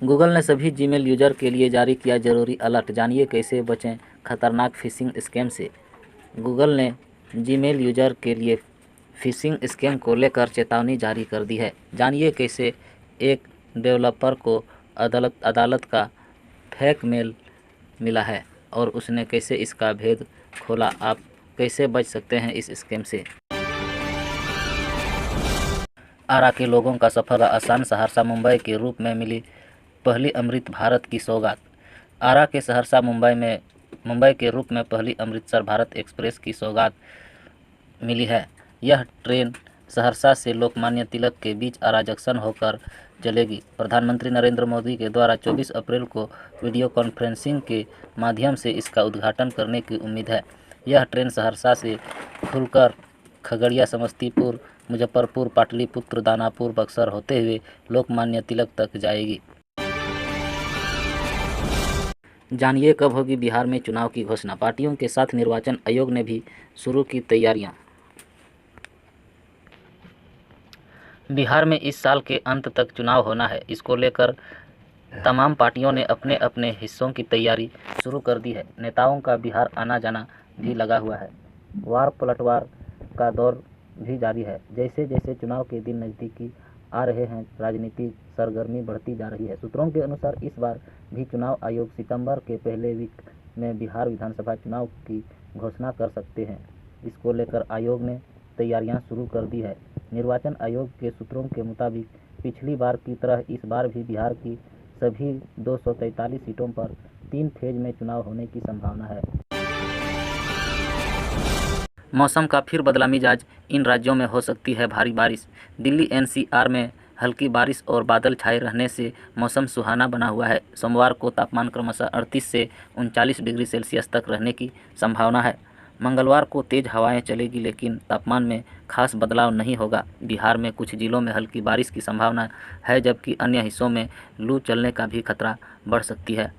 Google ने सभी Gmail user के लिए जारी किया जरूरी अलर्ट। जानिए कैसे बचें खतरनाक फिशिंग स्कैम से। गूगल ने जीमेल यूजर के लिए फिशिंग स्कैम को लेकर चेतावनी जारी कर दी है। जानिए कैसे एक डेवलपर को अदालत का फेक मेल मिला है और उसने कैसे इसका भेद खोला। आप कैसे बच सकते हैं इस स्कैम से। आरा के लोगों का सफर आसान। सहरसा मुंबई के रूप में मिली पहली अमृत भारत की सौगात। आरा के सहरसा मुंबई के रूप में पहली अमृतसर भारत एक्सप्रेस की सौगात मिली है। यह ट्रेन सहरसा से लोकमान्य तिलक के बीच आरा जंक्शन होकर चलेगी। प्रधानमंत्री नरेंद्र मोदी के द्वारा 24 अप्रैल को वीडियो कॉन्फ्रेंसिंग के माध्यम से इसका उद्घाटन करने की उम्मीद है। यह ट्रेन सहरसा से खुलकर खगड़िया, समस्तीपुर, मुजफ्फरपुर, पाटलिपुत्र, दानापुर, बक्सर होते हुए लोकमान्य तिलक तक जाएगी। जानिए कब होगी बिहार में चुनाव की घोषणा। पार्टियों के साथ निर्वाचन आयोग ने भी शुरू की तैयारियां। बिहार में इस साल के अंत तक चुनाव होना है। इसको लेकर तमाम पार्टियों ने अपने अपने हिस्सों की तैयारी शुरू कर दी है। नेताओं का बिहार आना जाना भी लगा हुआ है। वार पलटवार का दौर भी जारी है। जैसे जैसे चुनाव के दिन नज़दीकी आ रहे हैं, राजनीतिक सरगर्मी बढ़ती जा रही है। सूत्रों के अनुसार इस बार भी चुनाव आयोग सितंबर के पहले वीक में बिहार विधानसभा चुनाव की घोषणा कर सकते हैं। इसको लेकर आयोग ने तैयारियां शुरू कर दी है। निर्वाचन आयोग के सूत्रों के मुताबिक पिछली बार की तरह इस बार भी बिहार की सभी 243 सीटों पर 3 फेज में चुनाव होने की संभावना है। मौसम का फिर बदला मिजाज। इन राज्यों में हो सकती है भारी बारिश। दिल्ली एनसीआर में हल्की बारिश और बादल छाए रहने से मौसम सुहाना बना हुआ है। सोमवार को तापमान क्रमशः 38 से 39 डिग्री सेल्सियस तक रहने की संभावना है। मंगलवार को तेज हवाएं चलेगी, लेकिन तापमान में खास बदलाव नहीं होगा। बिहार में कुछ जिलों में हल्की बारिश की संभावना है, जबकि अन्य हिस्सों में लू चलने का भी खतरा बढ़ सकती है।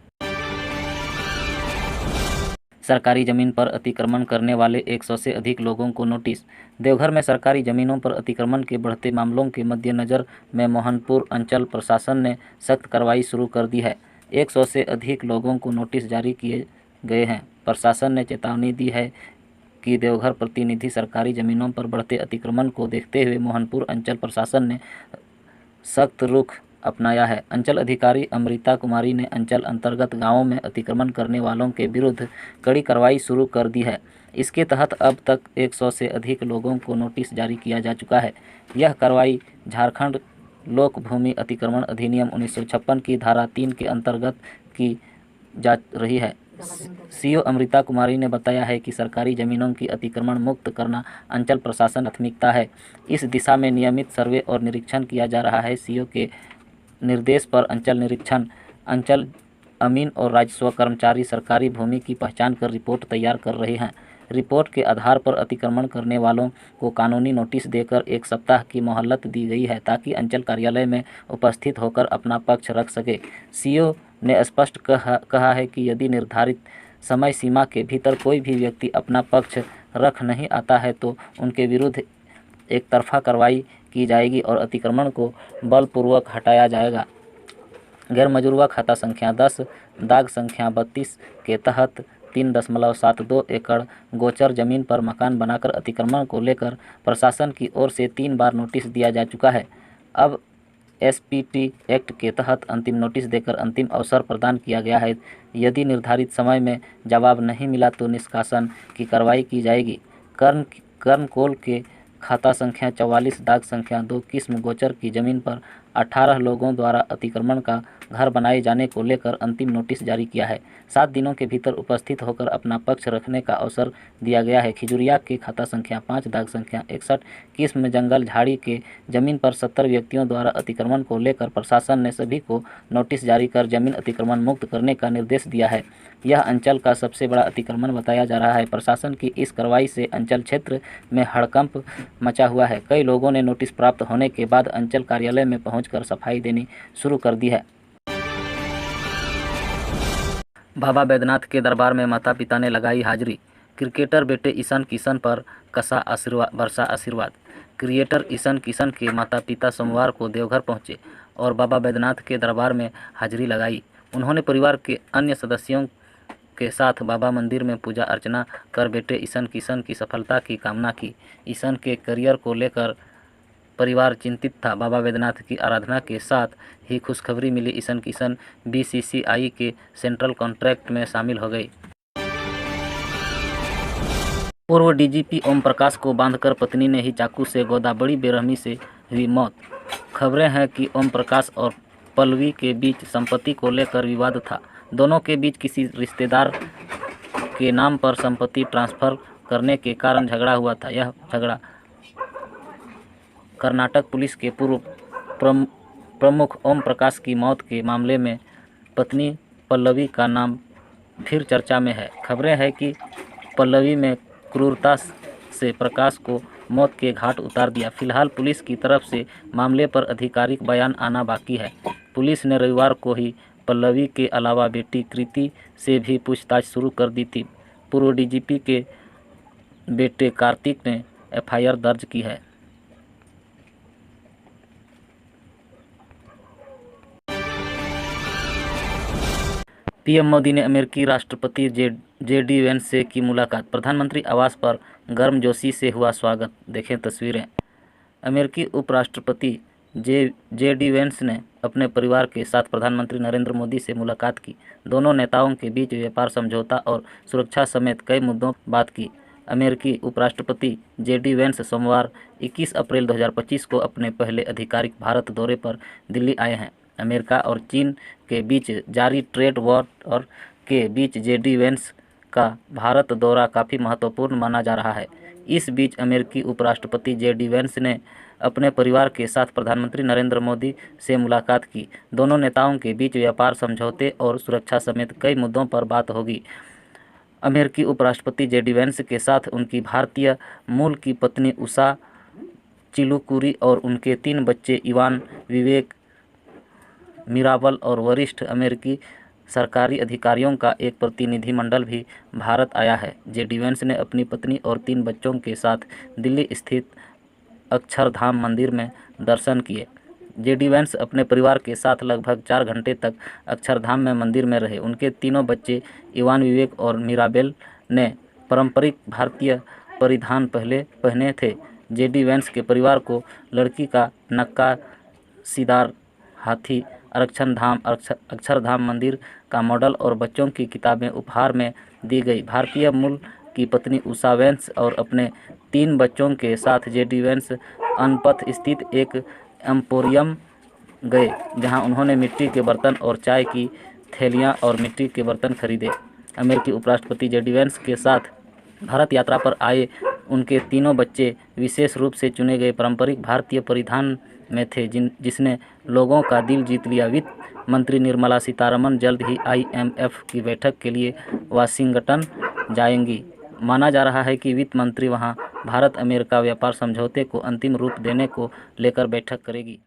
सरकारी जमीन पर अतिक्रमण करने वाले 100 से अधिक लोगों को नोटिस। देवघर में सरकारी जमीनों पर अतिक्रमण के बढ़ते मामलों के मद्देनजर में मोहनपुर अंचल प्रशासन ने सख्त कार्रवाई शुरू कर दी है। 100 से अधिक लोगों को नोटिस जारी किए गए हैं। प्रशासन ने चेतावनी दी है कि देवघर प्रतिनिधि सरकारी जमीनों पर बढ़ते अतिक्रमण को देखते हुए मोहनपुर अंचल प्रशासन ने सख्त रुख अपनाया है। अंचल अधिकारी अमृता कुमारी ने अंचल अंतर्गत गांवों में अतिक्रमण करने वालों के विरुद्ध कड़ी कार्रवाई शुरू कर दी है। इसके तहत अब तक 100 से अधिक लोगों को नोटिस जारी किया जा चुका है। यह कार्रवाई झारखंड लोक भूमि अतिक्रमण अधिनियम 1956 की धारा 3 के अंतर्गत की जा रही है। सीओ अमृता कुमारी ने बताया है कि सरकारी जमीनों की अतिक्रमण मुक्त करना अंचल प्रशासन प्राथमिकता है। इस दिशा में नियमित सर्वे और निरीक्षण किया जा रहा है। सीओ के निर्देश पर अंचल निरीक्षण, अंचल अमीन और राजस्व कर्मचारी सरकारी भूमि की पहचान कर रिपोर्ट तैयार कर रहे हैं। रिपोर्ट के आधार पर अतिक्रमण करने वालों को कानूनी नोटिस देकर 1 सप्ताह की मोहलत दी गई है, ताकि अंचल कार्यालय में उपस्थित होकर अपना पक्ष रख सके। सीओ ने स्पष्ट कहा है कि यदि निर्धारित समय सीमा के भीतर कोई भी व्यक्ति अपना पक्ष रख नहीं आता है तो उनके विरुद्ध एक तरफा कार्रवाई की जाएगी और अतिक्रमण को बलपूर्वक हटाया जाएगा। गैर मजरूआ खाता संख्या 10 दाग संख्या 32 के तहत 3.72 एकड़ गोचर जमीन पर मकान बनाकर अतिक्रमण को लेकर प्रशासन की ओर से 3 बार नोटिस दिया जा चुका है। अब एसपीटी एक्ट के तहत अंतिम नोटिस देकर अंतिम अवसर प्रदान किया गया है। यदि निर्धारित समय में जवाब नहीं मिला तो निष्कासन की कार्रवाई की जाएगी। कर्णकोल के खाता संख्या 44 दाग संख्या 2 किस्म गोचर की जमीन पर 18 लोगों द्वारा अतिक्रमण का घर बनाए जाने को लेकर अंतिम नोटिस जारी किया है। 7 दिनों के भीतर उपस्थित होकर अपना पक्ष रखने का अवसर दिया गया है। खिजुरिया के खाता संख्या 5 दाग संख्या 61 किस्म जंगल झाड़ी के जमीन पर 70 व्यक्तियों द्वारा अतिक्रमण को लेकर प्रशासन ने सभी को नोटिस जारी कर जमीन अतिक्रमण मुक्त करने का निर्देश दिया है। यह अंचल का सबसे बड़ा अतिक्रमण बताया जा रहा है। प्रशासन की इस कार्रवाई से अंचल क्षेत्र में हड़कंप मचा हुआ है। कई लोगों ने नोटिस प्राप्त होने के बाद अंचल कार्यालय में पहुंचकर सफाई देनी शुरू कर दी है। बाबा बैद्यनाथ के दरबार में माता पिता ने लगाई हाजिरी। क्रिकेटर बेटे ईशान किशन पर बरसा आशीर्वाद। क्रिएटर ईशन किशन के माता पिता सोमवार को देवघर पहुंचे और बाबा बैद्यनाथ के दरबार में हाजिरी लगाई। उन्होंने परिवार के अन्य सदस्यों के साथ बाबा मंदिर में पूजा अर्चना कर बेटे ईशन किशन की सफलता की कामना की। ईशन के करियर को लेकर परिवार चिंतित था। बाबा बैद्यनाथ की आराधना के साथ ही खुशखबरी मिली। ईशन किशन बीसीसीआई के सेंट्रल कॉन्ट्रैक्ट में शामिल हो गए। पूर्व डीजीपी ओम प्रकाश को बांधकर पत्नी ने ही चाकू से गोदा, बड़ी बेरहमी से हुई मौत। खबरें हैं कि ओम प्रकाश और पल्लवी के बीच संपत्ति को लेकर विवाद था। दोनों के बीच किसी रिश्तेदार के नाम पर संपत्ति ट्रांसफर करने के कारण झगड़ा हुआ था। यह झगड़ा कर्नाटक पुलिस के पूर्व प्रमुख ओम प्रकाश की मौत के मामले में पत्नी पल्लवी का नाम फिर चर्चा में है। खबरें हैं कि पल्लवी में क्रूरता से प्रकाश को मौत के घाट उतार दिया। फिलहाल पुलिस की तरफ से मामले पर आधिकारिक बयान आना बाकी है। पुलिस ने रविवार को ही पल्लवी के अलावा बेटी कृति से भी पूछताछ शुरू कर दी थी। पूर्व डीजीपी के बेटे कार्तिक ने एफआईआर दर्ज की है। पीएम मोदी ने अमेरिकी राष्ट्रपति जेडी वेंस से की मुलाकात। प्रधानमंत्री आवास पर गर्मजोशी से हुआ स्वागत। देखें तस्वीरें। अमेरिकी उपराष्ट्रपति जेडी वेंस ने अपने परिवार के साथ प्रधानमंत्री नरेंद्र मोदी से मुलाकात की। दोनों नेताओं के बीच व्यापार समझौता और सुरक्षा समेत कई मुद्दों पर बात की। अमेरिकी उपराष्ट्रपति जेडी वेंस सोमवार 21 अप्रैल 2025 को अपने पहले आधिकारिक भारत दौरे पर दिल्ली आए हैं। अमेरिका और चीन के बीच जारी ट्रेड वॉर के बीच जेडी वेंस का भारत दौरा काफ़ी महत्वपूर्ण माना जा रहा है। इस बीच अमेरिकी उपराष्ट्रपति जेडी वेंस ने अपने परिवार के साथ प्रधानमंत्री नरेंद्र मोदी से मुलाकात की। दोनों नेताओं के बीच व्यापार समझौते और सुरक्षा समेत कई मुद्दों पर बात होगी। अमेरिकी उपराष्ट्रपति जेडी वेंस के साथ उनकी भारतीय मूल की पत्नी उषा चिलुकुरी और उनके 3 बच्चे इवान, विवेक, मिराबल और वरिष्ठ अमेरिकी सरकारी अधिकारियों का एक प्रतिनिधिमंडल भी भारत आया है। जेडी वेंस ने अपनी पत्नी और 3 बच्चों के साथ दिल्ली स्थित अक्षरधाम मंदिर में दर्शन किए। जेडी वेंस अपने परिवार के साथ लगभग 4 घंटे तक अक्षरधाम में मंदिर में रहे। उनके तीनों बच्चे इवान, विवेक और मिराबेल ने पारंपरिक भारतीय परिधान पहने थे। जेडी वेंस के परिवार को लड़की का नक्काशीदार हाथी अक्षरधाम मंदिर का मॉडल और बच्चों की किताबें उपहार में दी गई। भारतीय मूल की पत्नी उषा वेंस और अपने 3 बच्चों के साथ जेडी वेंस अनपथ स्थित एक एम्पोरियम गए, जहां उन्होंने मिट्टी के बर्तन और चाय की थैलियां और मिट्टी के बर्तन खरीदे। अमेरिकी उपराष्ट्रपति जेडी वेंस के साथ भारत यात्रा पर आए उनके तीनों बच्चे विशेष रूप से चुने गए पारंपरिक भारतीय परिधान में थे, जिसने लोगों का दिल जीत लिया। वित्त मंत्री निर्मला सीतारमण जल्द ही IMF की बैठक के लिए वाशिंगटन जाएंगी। माना जा रहा है कि वित्त मंत्री वहां भारत अमेरिका व्यापार समझौते को अंतिम रूप देने को लेकर बैठक करेगी।